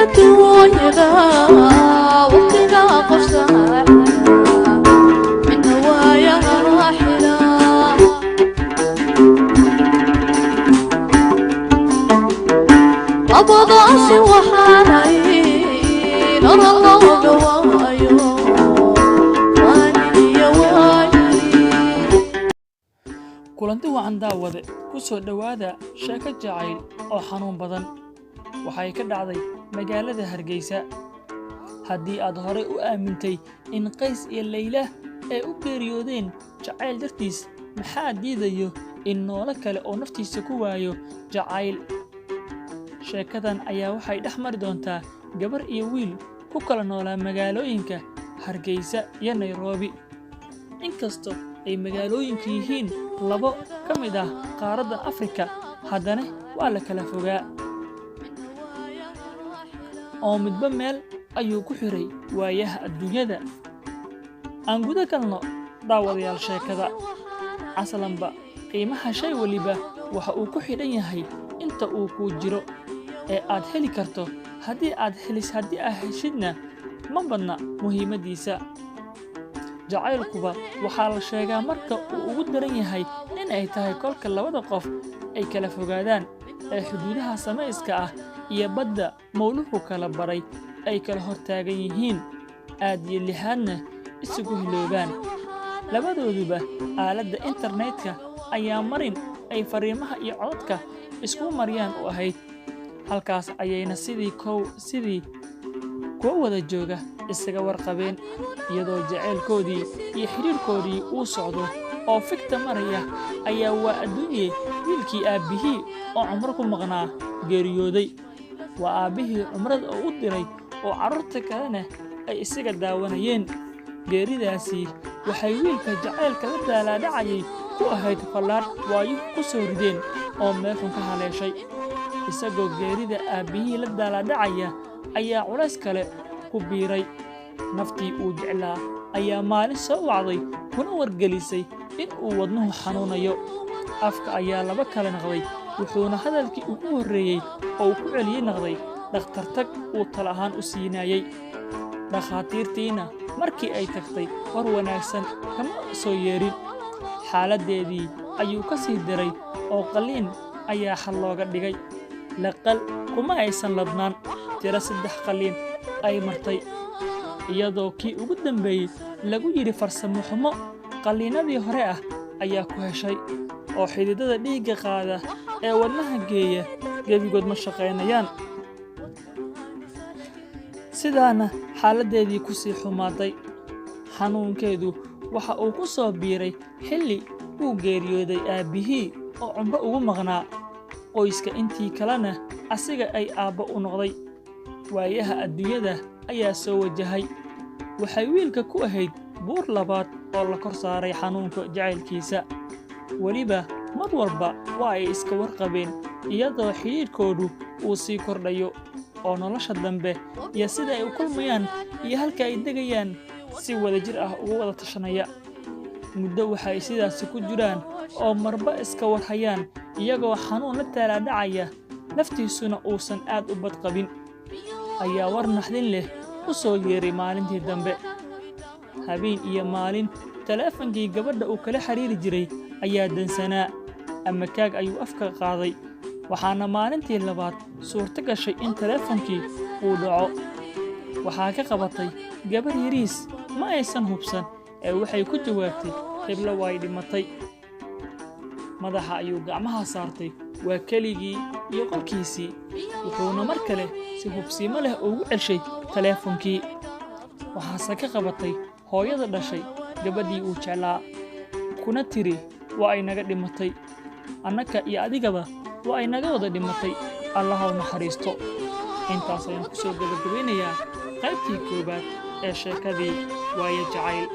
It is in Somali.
الدنيا وقتنا قصة من نوايا راحلة أبضع وحالي نرى الله قوايو واني يا واني kulanti wacan daawade ku soo dhawaada sheeko jacayl oo xanuun badan waxay ka dhacday magaalada Hargeysa haddii aad hore u aamintay in Qays iyo Layla ay u geeriyoodeen jacayl dartiis maxaa diidayo in noolo kale oo naftiisa ku waayo jacayl sheekadan ayaa waxay dhex mari doontaa gabar iyo wiil ku kala noolaa magaalooyinka Hargeysa iyo Nairobi inkastoo ay magaalooyinku yihiin labo ka mid ah qaaradda Afrika haddana waa la kala fogaa oo midba meel ayuu ku xiray waayaha adduunyada aan guda galno daawadayaal sheekada aslanba qiimaha shay waliba waxa uu ku xidhan yahay inta uu ku jiro ee aad heli karto haddii aad heshidna ma badna muhiimadiisa jacaylkuba waxaa la sheegaa marka uu ugu daran yahay in ay tahay kolka labada qof ay kala fogaadaan ee xuduudaha samayska ah iyo badda mawluhu kala baray ay kala hortaagan yihiin aad iyo lixaadna isugu hiloobaan labadooduba aaladda internetka ayaa marin ay fariimaha iyo codadka isku mariyaan u ahayd halkaas ayayna sidii kuwa wada jooga isaga warqabeen iyadoo jacaylkoodii iyo xiriirkoodii uu socdo oo fikta maraya ayaa waa adduunye wiilkii aabbihii oo cumro ku maqnaa geeriyooday waa aabbihii cumrada oo u diray oo carruurta kalena ay isaga daawanayeen geeridaasi waxay wiilka jacaylka la daalaadhacayay ku ahayd fallaadh waayo ku soo rideen oo meelxun ka haleeshay isagoo geerida aabbihii la daalaadhacaya ayaa culays kale ku biiray naftii uu jeclaa ayaa maalin soo wacday kuna wargelisay in uu wadnuhu xanuunayo afka ayaa laba kale noqday wuxuuna hadalkii ugu horreeyey oo uu ku celiyey noqday dhakhtar tag uu talo ahaan u siinayay dhakhaatiirtiina markii ay tagtay war wanaagsan kama soo yeerin xaaladdeedii ayuu ka sii diray oo qalliin ayaa xal looga dhigay laqal kuma aysan ladnaan tiro 3 qalliin ay martay iyadoo kii ugu dambeeyey lagu yidhi farsamo xumo qalliinadii hore ah ayaa ku heshay oo xididada dhiigga qaada ee wadnaha geeya gebigood ma shaqaynayaan sidaana xaaladdeedii ku sii xumaaday xanuunkeedu waxa uu ku soo biiray xilli uu geeriyooday aabbihii oo cumro ugu maqnaa qoyska intii kalena asiga ay aabbo u noqday waayaha adduunyada ayaa soo wajahay waxay wiilka ku ahayd buur labaad oo la kor saaray xanuunka jacaylkiisa weliba mar walba waa ay iska warqabeen iyadoo xidhiidhkoodu uu sii kordhayo oo nolosha dambe iyo sida ay u kulmayaan iyo halka ay degayaan si wadajir ah ugu wada tashanaya muddo waxay sidaasi ku jiraan oo marba iska warhayaan iyagoo xanuun la taalaadhacaya naftiisuna uusan aad u badqabin ayaa war naxdin leh u soo yeeray maalintii dambe habeen iyo maalin taleefankii gabadha uu kala xiriiri jiray ayaa dansanaa ama kaag ayuu afka qaaday waxaana maalintii labaad suurto gashay in taleefankii uu dhaco waxaa ka qabatay gabar yariis ma aysan hubsan ee waxay ku jawaabtay heblo way dhimatay madaxa ayuu gacmaha saartay waa keligii iyo qolkiisii wuxuuna mar kale si hubsiimo leh ugu celshay taleefankii waxaase ka qabatay hooyada dhashay gabadhii uu jeclaa kuna tiri waa ay naga dhimatay annaka iyo adigaba waa ay naga wada dhimatay allaha u naxariisto intaas ayaan ku soo gabagabeynayaa qaybtii koobaad ee sheekadii waaye jacayl